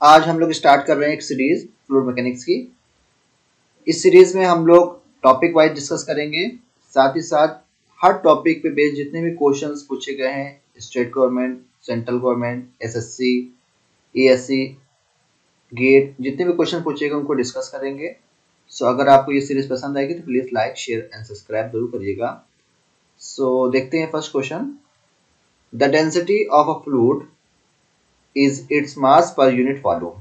आज हम लोग स्टार्ट कर रहे हैं एक सीरीज फ्लूइड मैकेनिक्स की। इस सीरीज में हम लोग टॉपिक वाइज डिस्कस करेंगे, साथ ही साथ हर टॉपिक पे बेस्ड जितने भी क्वेश्चंस पूछे गए हैं state government, central government, SSC, ASC, GATE, जितने भी क्वेश्चन पूछे गए उनको डिस्कस करेंगे। सो अगर आपको ये सीरीज पसंद आएगी तो please like, share and subscribe जरूर करिएगा। सो देखते हैं first question. The density of a fluid is its mass per unit volume.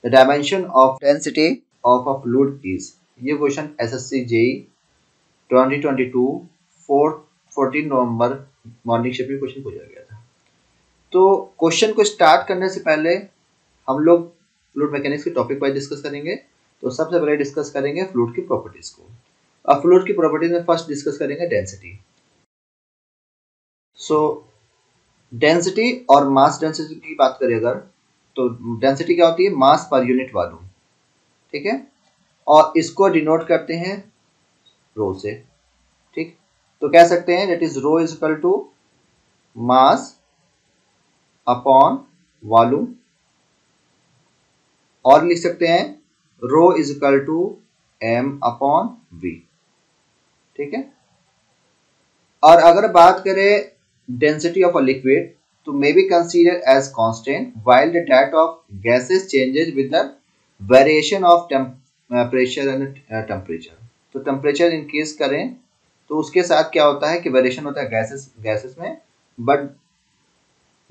The dimension of density of a fluid is। ये क्वेश्चन एसएससी जेई 2022 14 नवंबर मॉर्निंग शिफ्ट में question पूछा गया था। तो क्वेश्चन को स्टार्ट करने से पहले हम लोग फ्लूइड मैकेनिक्स के टॉपिक वाइज डिस्कस करेंगे। तो सबसे पहले डिस्कस करेंगे फ्लूइड की प्रॉपर्टीज को। अब फ्लूइड की प्रॉपर्टीज में फर्स्ट डिस्कस करेंगे डेंसिटी। सो डेंसिटी और मास डेंसिटी की बात करें अगर, तो डेंसिटी क्या होती है? मास पर यूनिट वॉल्यूम, ठीक है, और इसको डिनोट करते हैं रो से, ठीक। तो कह सकते हैं that is rho is equal to mass upon volume, और लिख सकते हैं rho is equal to M upon V, ठीक है। और अगर बात करें डेंसिटी ऑफ अ लिक्विड, तो may be consider as constant while the that of gases changes with the variation of pressure and temperature। तो टेम्परेचर इंक्रीज करें तो उसके साथ क्या होता है कि वेरिएशन होता है गैसेस में, बट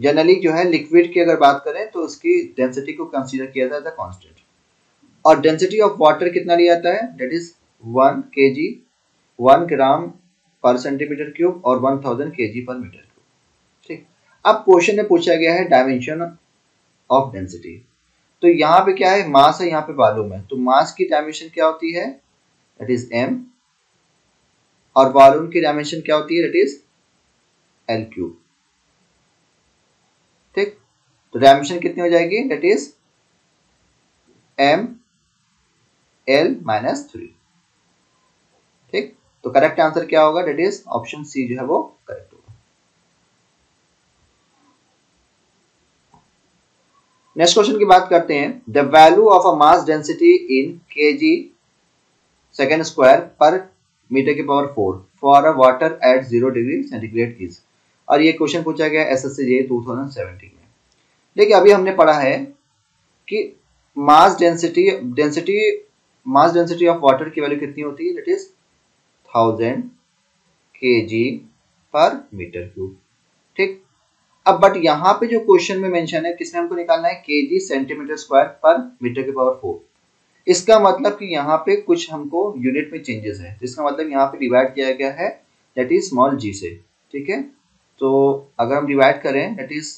जनरली जो है लिक्विड की अगर बात करें तो उसकी डेंसिटी को कंसीडर किया जाता है कांस्टेंट। और डेंसिटी ऑफ वाटर कितना लिया जाता है? दैट इज 1 kg 1 ग्राम पर सेंटीमीटर क्यूब और 1000 kg पर मीटर क्यूब, ठीक। अब क्वेश्चन में पूछा गया है डायमेंशन ऑफ डेंसिटी। तो यहाँ पे क्या है? मास है, यहाँ पे वॉल्यूम है। तो मास की डायमेंशन क्या होती है? दैट इज m, और वॉल्यूम की डायमेंशन क्या होती है? दैट इज l क्यूब, ठीक। तो डायमेंशन कितनी हो जाएगी? That is m l minus 3, ठीक। तो करेक्ट आंसर क्या होगा? दैट इज ऑप्शन सी जो है वो करेक्ट होगा। नेक्स्ट क्वेश्चन की बात करते हैं। The value of a mass density in kg second square पर मीटर की power 4 for a water at 0 degree centigrade is. और ये क्वेश्चन पूछा गया एसएससी जे 2017 में। देखिए अभी हमने पढ़ा है कि मास डेंसिटी ऑफ वाटर की वैल्यू कितनी होती है? That is 1000 kg per metre cube, ठीक। अब बट यहाँ पे जो क्वेश्चन में मेंशन है किसमें हमको निकालना है? केजी सेंटीमीटर स्क्वायर पर मीटर की पावर 4। इसका मतलब कि यहाँ पे कुछ हमको यूनिट में चेंजेस है, जिसका मतलब यहाँ पे डिवाइड किया गया है दैट इज स्मॉल जी से, ठीक है। तो अगर हम डिवाइड करें दैट इज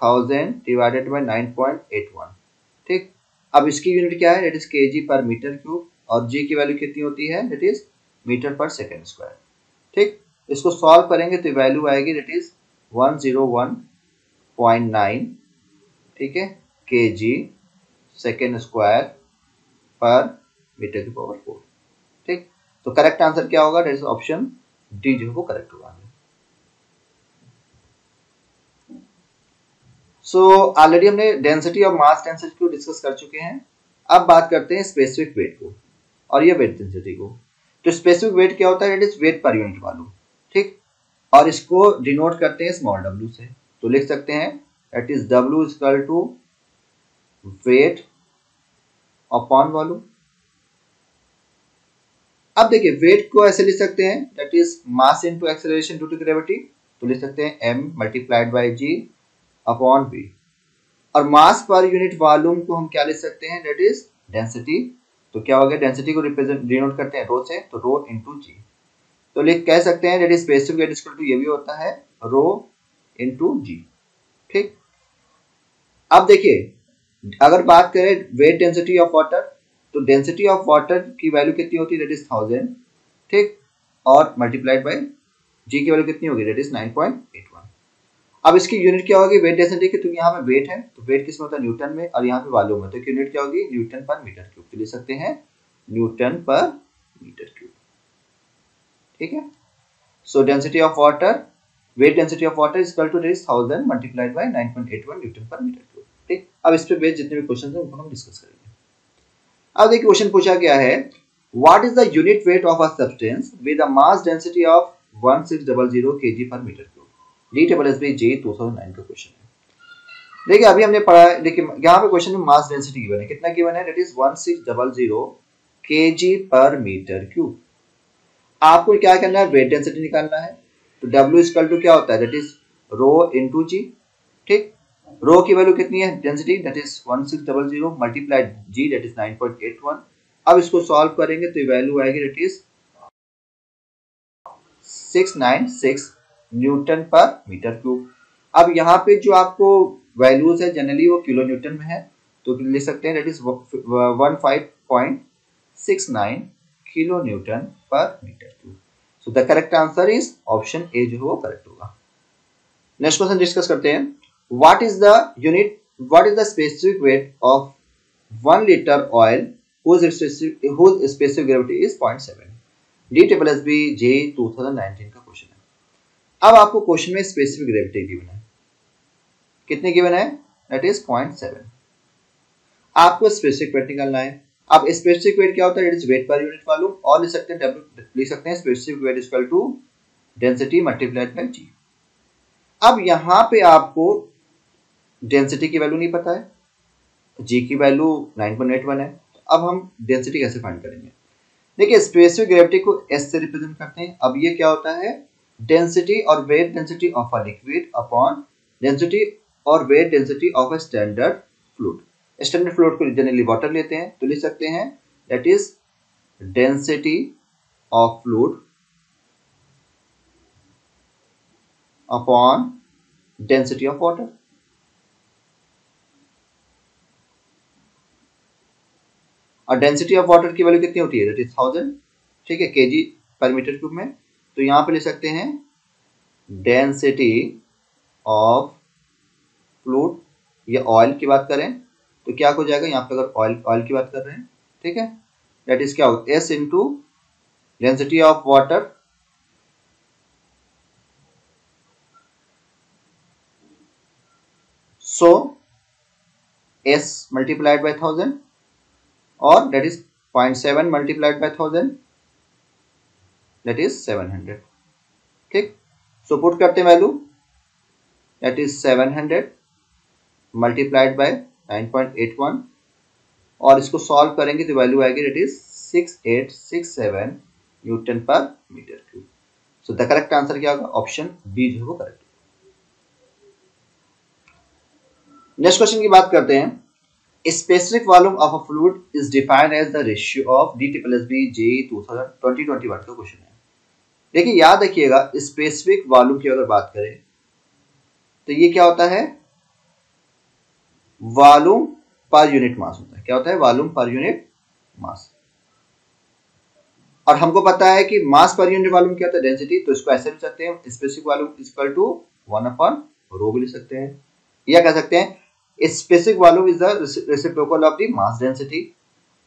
1000 डिवाइडेड बाय 9.81, ठीक। अब इसकी यूनिट क्या है? That is KG per metre cube, और जी की वैल्यू कितनी होती है? दैट इज मीटर पर सेकेंड स्क्वायर, ठीक। इसको सॉल्व करेंगे तो वैल्यू आएगी दैट इज 101.9, ठीक है, केजी सेकेंड स्क्वायर पर मीटर की पावर 4, ठीक। तो करेक्ट आंसर क्या होगा? दैट इज ऑप्शन डी जो है वो करेक्ट होगा। सो ऑलरेडी हमने डेंसिटी और मास डेंसिटी को डिस्कस कर चुके हैं। अब बात करते हैं स्पेसिफिक वेट को और ये वेट डेंसिटी को। तो स्पेसिफिक वेट क्या होता है? It is weight per unit volume, ठीक। और इसको डिनोट करते हैं स्मॉल w से। तो लिख सकते हैं that is w is equal to weight upon volume. अब देखिए वेट को ऐसे लिख सकते हैं that is mass into acceleration due to gravity. तो लिख सकते हैं m multiplied by g upon v। और मास पर यूनिट वॉल्यूम को हम क्या लिख सकते हैं? That is density. तो क्या हो गया? डेंसिटी को रिप्रेजेंट डिनोट करते हैं रो से, तो रो इनटू जी। तो लिख कह सकते हैं that is specific weight equal to ये भी होता है रो इनटू जी, ठीक। अब देखिए अगर बात करें वेट डेंसिटी ऑफ वाटर, तो डेंसिटी ऑफ वाटर की वैल्यू कितनी होती है? दैट इज 1000, ठीक, और मल्टीप्लाइड बाय जी की वैल्यू कितनी होगी? That is 9.81। अब इसकी यूनिट क्या होगी वेट डेंसिटी की? तो यहाँ पे वेट है, तो वेट किसमें होता है? न्यूटन में, और यहाँ पे वॉल्यूम है, तो यूनिट क्या होगी? Newton per metre cube. तो लिख सकते हैं न्यूटन पर मीटर क्यूब, ठीक है। So density of water, weight density of water is equal to 1000 multiplied by 9.81 newton per metre cube. ठीक, अब इस पे बेस्ड जितने भी क्वेश्चन हैं उनको हम डिस्कस करेंगे। अब देखिए क्वेश्चन पूछा गया है, what is the unit weight of a substance with a mass density of 1600 kg per meter cube? DSSB J 2009 का क्वेश्चन है। देखिए अभी हमने पढ़ा है, देखिए यहाँ पे क्वेश्चन में मास डेंसिटी गिवन है, कितना गिवन है, that is 1600 kg per metre cube. आपको क्या करना है, वेट डेंसिटी निकालना है। तो W इक्वल टू क्या होता है, दैट इज रो इनटू जी। ठीक, रो की वैल्यू कितनी है, density, that is 1600 multiplied g, that is 9.81। अब इसको सॉल्व करेंगे तो वैल्यू आएगी that is 696 newton per metre cube. अब यहाँ पे जो आपको वैल्यूज है जनरली वो किलो न्यूटन में है, तो लिख सकते हैं that is 15.69 kilo newton per metre cube. So the correct answer is option A जो है वो करेक्ट होगा। नेक्स्ट क्वेश्चन डिस्कस करते हैं, what is the specific weight of 1 litre oil whose specific gravity is 0.7? DSSB J 2019 का question है। अब आपको क्वेश्चन में स्पेसिफिक ग्रेविटी गिवन है, कितने गिवन है, दैट इज 0.7। आपको स्पेसिफिक वेट निकालना है। अब स्पेसिफिक वेट क्या होता है, it is weight per unit volume, और लिख सकते हैं specific weight is equal to density multiplied by G. अब यहाँ पे आपको डेंसिटी की वैल्यू नहीं पता है, जी की वैल्यू 9.81 है, तो अब हम डेंसिटी कैसे फाइंड करेंगे। देखिए स्पेसिफिक ग्रेविटी को एस से रिप्रेजेंट करते हैं। अब ये क्या होता है, डेंसिटी और weight density of a liquid upon density और weight density of a standard fluid. Standard fluid को जनरली वाटर लेते हैं, तो लिख सकते हैं that is density of fluid upon density of water. और डेंसिटी ऑफ वाटर की वैल्यू कितनी होती है, दैट इज 1000, ठीक है, केजी पर मीटर क्यूब में। तो यहाँ पे ले सकते हैं डेंसिटी ऑफ फ्लूइड, या ऑयल की बात करें तो क्या हो जाएगा, यहाँ पे अगर ऑयल की बात कर रहे हैं, ठीक है, दैट इज क्या होगा, S into density of water so S multiplied by 1000 और that is 0.7 multiplied by 1000 that is 700। ठीक, सो पुट करते हैं value, that is 700 multiplied by 9.81 और इसको सॉल्व करेंगे तो वैल्यू आएगी that is 6867 newton per metre cube. So the correct answer क्या होगा, ऑप्शन बी जो है वो करेक्ट। नेक्स्ट क्वेश्चन की बात करते हैं, specific volume of a fluid is defined as the ratio of DSSB J 2021 का क्वेश्चन है। देखिए याद रखिएगा, स्पेसिफिक वॉल्यूम की अगर बात करें तो ये क्या होता है, वॉल्यूम पर यूनिट मास होता है। क्या होता है, वॉल्यूम पर यूनिट मास। और हमको पता है कि मास पर यूनिट वॉल्यूम क्या होता है, डेंसिटी, तो इसको ऐसे लिख सकते हैं specific volume is equal to 1/ρ भी लिख सकते हैं, या कह सकते हैं specific volume is the reciprocal of the mass density.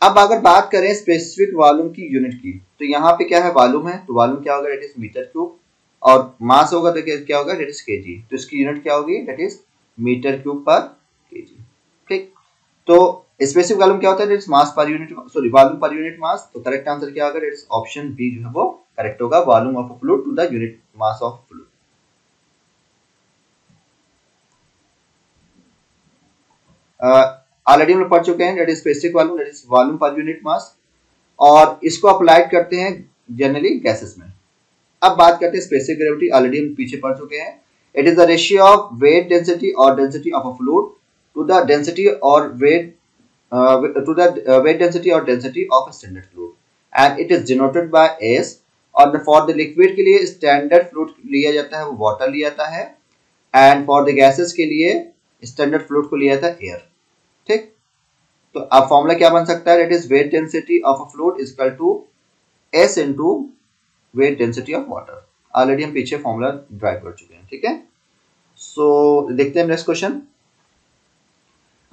अब अगर बात करें स्पेसिफिक वॉल्यूम की यूनिट की, तो यहाँ पे क्या है, वॉल्यूम है, तो वॉल्यूम क्या होगा, दैट इज मीटर क्यूब, और मास होगा तो क्या होगा, दैट इज केजी, तो इसकी यूनिट क्या होगी, दैट इज मीटर क्यूब पर केजी। ठीक, तो स्पेसिफिक वॉल्यूम क्या होता है, that is mass per unit, sorry volume per unit मास। तो करेक्ट आंसर क्या होगा, दैट इज ऑप्शन बी जो है वो करेक्ट होगा, volume of a fluid to the unit mass of fluid. Already हम लोग पढ़ चुके हैं, that is specific volume, that is volume per unit mass, और इसको अप्लाइड करते हैं जनरली गैसेस में। अब बात करते हैं स्पेसिफिक ग्रेविटी, ऑलरेडी हम पीछे पढ़ चुके हैं। It is the ratio of weight density और density of a fluid to the density और weight weight density or density of a standard fluid, and it is denoted by S। और for the liquid के लिए standard fluid लिया जाता है, वो water लिया जाता है, एंड फॉर द गैसेस के लिए स्टैंडर्ड फ्लूइड को लिया जाता है एयर। ठीक, तो अब फॉर्मूला क्या बन सकता है, that is weight density of a fluid is equal to S into weight density of water. Already हम पीछे फॉर्मूला ड्राइव कर चुके हैं। ठीक है, सो देखते हैं नेक्स्ट क्वेश्चन।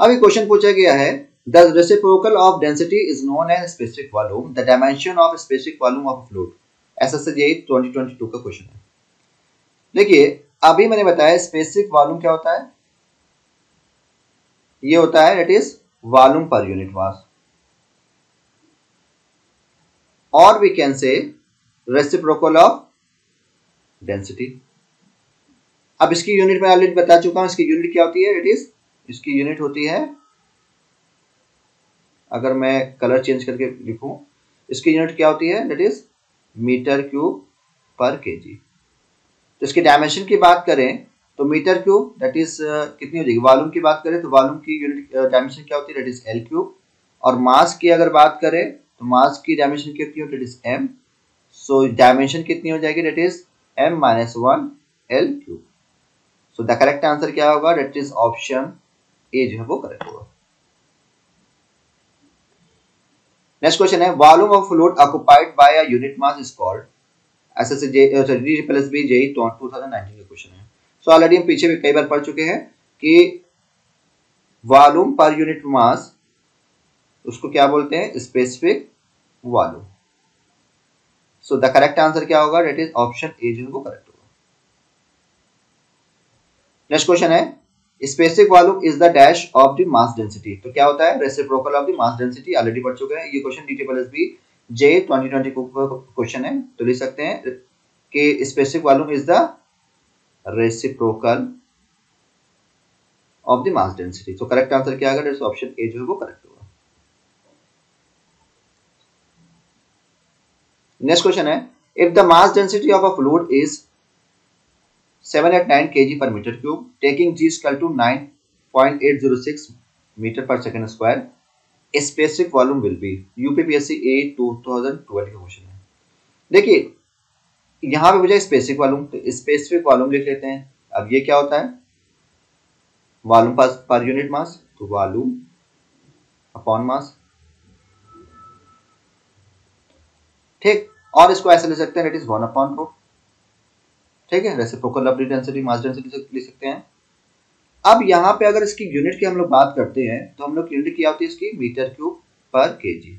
अभी क्वेश्चन पूछा गया है, the reciprocal of density is known as specific volume, the dimension of specific volume of a fluid। SSJ 2022 का क्वेश्चन है। देखिए अभी मैंने बताया स्पेसिफिक वॉल्यूम क्या होता है, ये होता है, that is volume per unit mass, or we can say reciprocal of density. अब इसकी यूनिट मैं ऑलरेडी बता चुका हूं, इसकी यूनिट क्या होती है, that is इसकी यूनिट होती है, अगर मैं कलर चेंज करके लिखूं, इसकी यूनिट क्या होती है, that is मीटर क्यूब पर केजी। तो इसके डायमेंशन की बात करें तो मीटर क्यूब दैट इज कितनी हो जाएगी, वॉल्यूम की बात करें तो वॉल्यूम की यूनिट डायमेंशन क्या होती है, दैट इज एल क्यूब, और मास की अगर बात करें तो मास की डायमेंशन कितनी होती है, that is M. So dimension कितनी हो जाएगी, that is M minus 1 L cube. So the correct answer क्या होगा, दैट इज ऑप्शन ए जो है वो करेक्ट होगा। नेक्स्ट क्वेश्चन है, volume of fluid occupied by a unit mass is called, SSC D plus B JE 2019 का question है। So already हम पीछे भी कई बार पढ़ चुके हैं कि वॉल्यूम पर यूनिट मास उसको क्या बोलते हैं, specific volume. So the correct answer क्या होगा, दैट इज ऑप्शन ए जो है वो करेक्ट होगा। नेक्स्ट क्वेश्चन है, specific volume is the dash of the mass density. तो क्या होता है, reciprocal of the mass density, already पढ़ चुके हैं। ये question D plus B J 2020 question है, तो लिख सकते हैं कि specific volume is the reciprocal of the mass density. तो करेक्ट आंसर क्या आएगा, ऑप्शन ए जो है वो करेक्ट होगा। नेक्स्ट क्वेश्चन है, if the mass density of a fluid is 789 kg per meter cube, taking g equal to 9.806 meter per second square, specific volume will be. UPPSC A 2012 का question है। देखिए यहां पे मुझे स्पेसिफिक वॉल्यूम, तो specific volume लिख लेते हैं। अब ये क्या होता है, वॉल्यूम पर यूनिट मास, तो वॉल्यूम अपॉन मास, ठीक, और इसको ऐसे लिख सकते हैं, दैट इज 1 अपॉन रो, ठीक है, reciprocal of the density, mass density लिख सकते हैं। अब यहाँ पे अगर इसकी यूनिट की हम लोग बात करते हैं तो हम लोग की यूनिट क्या होती है इसकी, मीटर क्यूब पर केजी,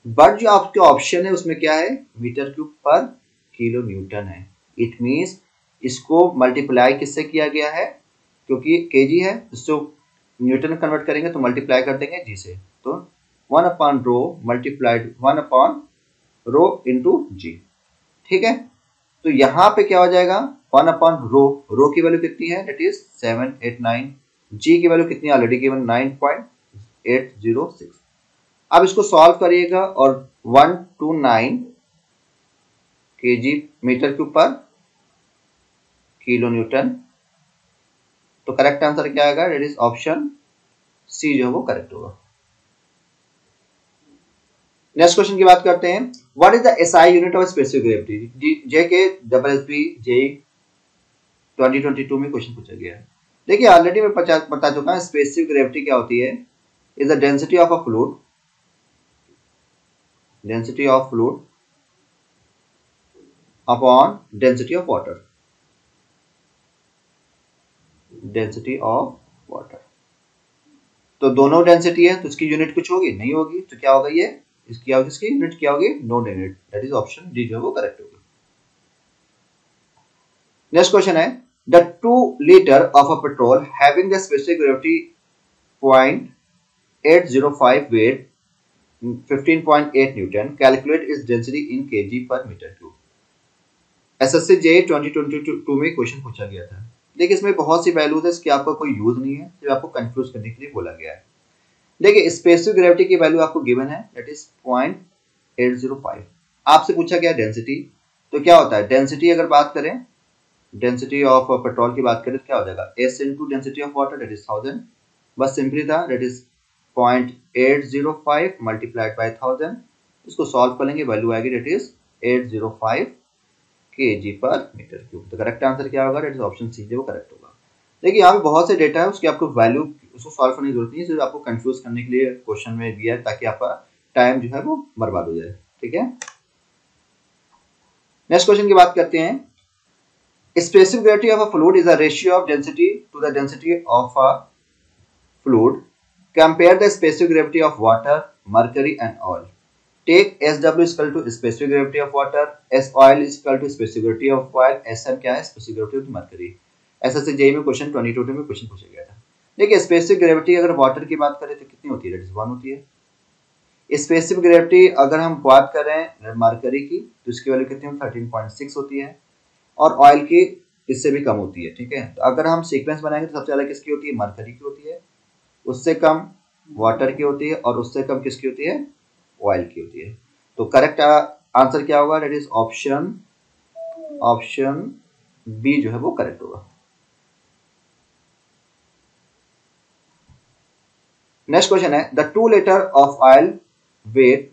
बट जो आपके ऑप्शन है उसमें क्या है, मीटर क्यूब पर किलो न्यूटन है। इट मींस इसको मल्टीप्लाई किससे किया गया है, क्योंकि केजी है, इसको न्यूटन कन्वर्ट करेंगे तो मल्टीप्लाई कर देंगे जी से, तो 1 upon rho multiplied 1 upon rho into G, ठीक है। तो यहाँ पे क्या हो जाएगा, 1 अपॉन रो, रो की वैल्यू कितनी है, दैट इज 789, जी की वैल्यू कितनी ऑलरेडी गिवन 9.806। अब इसको सॉल्व करिएगा और 129 केजी मीटर क्यूब पर किलो न्यूटन, तो करेक्ट आंसर क्या आएगा, दैट इज ऑप्शन सी जो है वो करेक्ट होगा। नेक्स्ट क्वेश्चन की बात करते हैं, what is the SI unit of specific gravity. JK WSB JE 2022 में क्वेश्चन पूछा गया है। देखिए ऑलरेडी मैं बता चुका हूं स्पेसिफिक ग्रेविटी क्या होती है, is the density of a fluid, density of fluid upon density of water, density of water. तो दोनों डेंसिटी है तो इसकी यूनिट कुछ होगी, नहीं होगी, तो क्या होगा ये, इसकी यूनिट क्या होगी, no unit, that is option D जो है वो करेक्ट होगा। नेक्स्ट क्वेश्चन है, the 2 litre of a petrol having the specific gravity 0.805 weight 15.8 newton, calculate its density in KG per metre cube. SSC JEE 2022 में question पूछा गया था। देखिए इसमें बहुत सी वैल्यूज है, इसकी आपका कोई यूज नहीं है, सिर्फ आपको कंफ्यूज करने के लिए बोला गया है। देखिए स्पेसिफिक ग्रेविटी की वैल्यू आपको गिवन है, दैट इज 0.805। आपसे पूछा गया डेंसिटी, तो क्या होता है, डेंसिटी अगर बात करें, डेंसिटी ऑफ पेट्रोल की बात करें तो क्या हो जाएगा, S into density of water, that is 1000, बस सिंपली था, दैट इज 0.805 मल्टीप्लाइड बाय 1000। इसको सॉल्व करेंगे, वैल्यू आएगी that is 805 kg per metre cube. तो करेक्ट आंसर क्या होगा, दैट इज ऑप्शन सी जो करेक्ट होगा। देखिए यहाँ पे बहुत से डेटा है, उसकी आपको वैल्यू उसको सॉल्व करने की जरूरत नहीं है, सिर्फ आपको कंफ्यूज करने के लिए क्वेश्चन में दिया है ताकि आपका टाइम जो है वो बर्बाद हो जाए, ठीक है। नेक्स्ट क्वेश्चन की बात करते हैं, specific gravity of a fluid is the ratio of density to the density of a fluid, compare the specific gravity of water, mercury and oil. Take SW is equal to specific gravity of water, S oil is equal to specific gravity of oil, SN क्या है, specific gravity of mercury। SSC JEE में question 2022 में question पूछा गया था। देखिए specific gravity अगर water की बात करें तो कितनी होती है, दैट इज 1 होती है। स्पेसिफिक ग्रेविटी अगर हम बात करें मरकरी की तो इसकी वैल्यू कितनी होती है, 13.6 होती है, और ऑयल की इससे भी कम होती है। ठीक है, तो अगर हम सीक्वेंस बनाएंगे तो सबसे ज़्यादा किसकी होती है, मरकरी की होती है, उससे कम वाटर की होती है, और उससे कम किसकी होती है, ऑयल की होती है। तो करेक्ट आंसर क्या होगा, दैट इज ऑप्शन बी जो है वो करेक्ट होगा। नेक्स्ट क्वेश्चन है, the 2 litre of oil weight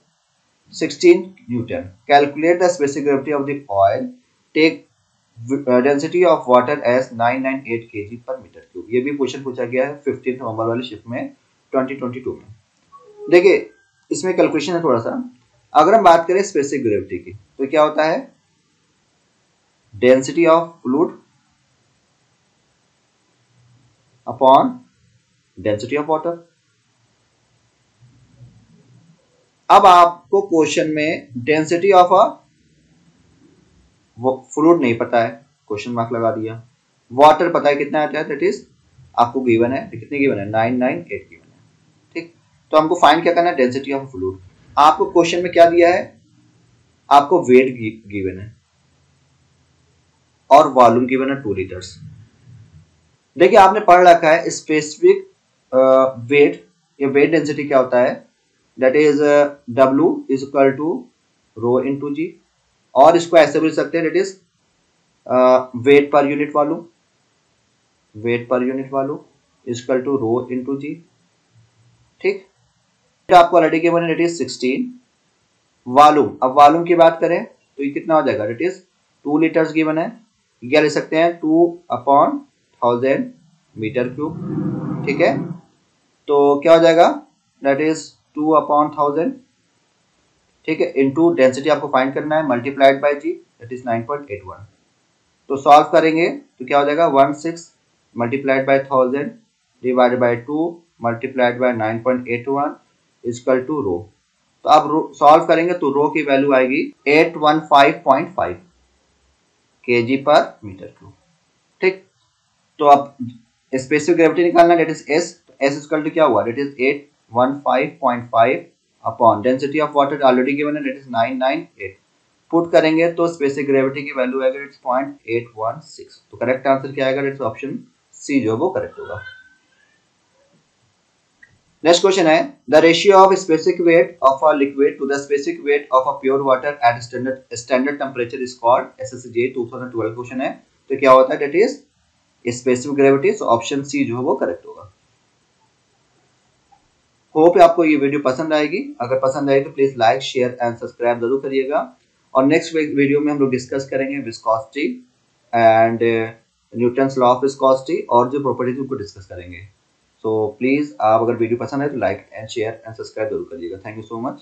16 newton, calculate the specific gravity of the oil, take density of water as 998 kg per metre cube. ये भी question पूछा गया है 15 नवंबर वाली शिफ्ट में 2022 में। देखिए इसमें कैलकुलेशन है थोड़ा सा। अगर हम बात करें स्पेसिफिक ग्रेविटी की तो क्या होता है, density of fluid upon density of water. अब आपको क्वेश्चन में डेंसिटी ऑफ अ फ्लूइड नहीं पता है, क्वेश्चन मार्क लगा दिया। वाटर पता है कितना आता है, दैट इज आपको गिवन है, कितने गिवन है, 998 गिवन है। ठीक, तो हमको फाइंड क्या करना है, डेंसिटी ऑफ फ्लूइड। आपको क्वेश्चन में क्या दिया है, आपको वेट गिवन है और वॉल्यूम गिवन है 2 लीटर्स। देखिए आपने पढ़ रखा है स्पेसिफिक वेट, ये वेट डेंसिटी क्या होता है, that is W is equal to rho into G, और इसको ऐसे भी लिख सकते हैं, that is weight per unit volume, weight per unit volume is equal to rho into जी। ठीक, आपको ऑलरेडी गिवन है, दैट इज 16। वॉल्यूम, अब वॉल्यूम की बात करें तो ये कितना हो जाएगा, दैट इज 2 लीटर्स गिवन है, क्या ले सकते हैं, 2/1000 मीटर क्यूब। ठीक है, तो क्या हो जाएगा, दैट इज 2/1000, ठीक है, इनटू डेंसिटी आपको फाइंड करना है, multiplied by G, that is 9.81। तो सॉल्व करेंगे तो क्या हो जाएगा, 16 multiplied by 1000 divided by 2 multiplied by 9.81 equal to rho. तो अब सॉल्व करेंगे तो रो की वैल्यू आएगी 815.5 kg पर मीटर क्यूब। ठीक, तो अब स्पेसिफिक ग्रेविटी निकालना, that is S, S equal to क्या हुआ, that is 815.5 upon density of water already given है, डेट इज 998। पुट करेंगे तो स्पेसिफिक ग्रेविटी की वैल्यू आएगा, इट्स 0.816। तो करेक्ट आंसर क्या आएगा, इट्स ऑप्शन सी जो वो करेक्ट होगा। नेक्स्ट क्वेश्चन है, the ratio of specific weight of a liquid to the specific weight of a pure water at standard temperature is called, SSJ 2012 question है। तो क्या होता है, that is specific gravity. So option C जो है वो correct होगा। Hope आपको ये वीडियो पसंद आएगी, अगर पसंद आए तो please like share and subscribe जरूर करिएगा। और नेक्स्ट वीडियो में हम लोग डिस्कस करेंगे viscosity and Newton's law of viscosity और जो प्रॉपर्टीज उनको डिस्कस करेंगे। सो प्लीज आप अगर वीडियो पसंद है तो like and share and subscribe जरूर करिएगा। Thank you so much.